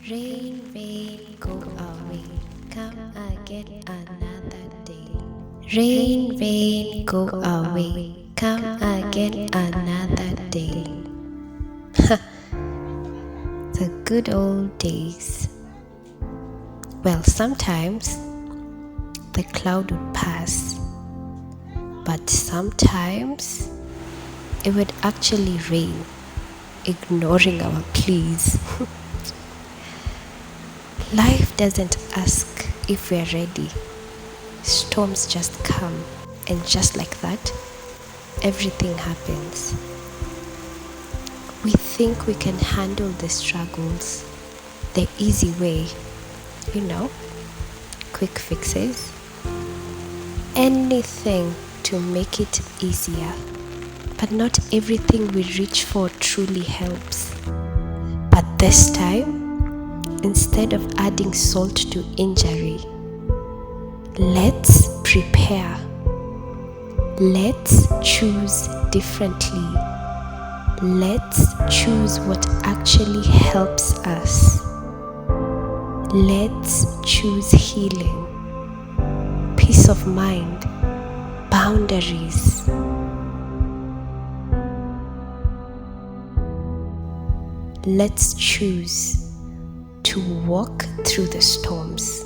Rain, rain, go away. Come again another day. Rain, rain, go away. Come again another day. The good old days. Well, sometimes the cloud would pass, but sometimes it would actually rain, ignoring our pleas. Life doesn't ask if we're ready. Storms just come, and just like that, everything happens. We think we can handle the struggles the easy way, quick fixes, anything to make it easier. But not everything we reach for truly helps. But this time, instead of adding salt to injury, let's prepare. Let's choose differently. Let's choose what actually helps us. Let's choose healing, peace of mind, boundaries. Let's choose to walk through the storms.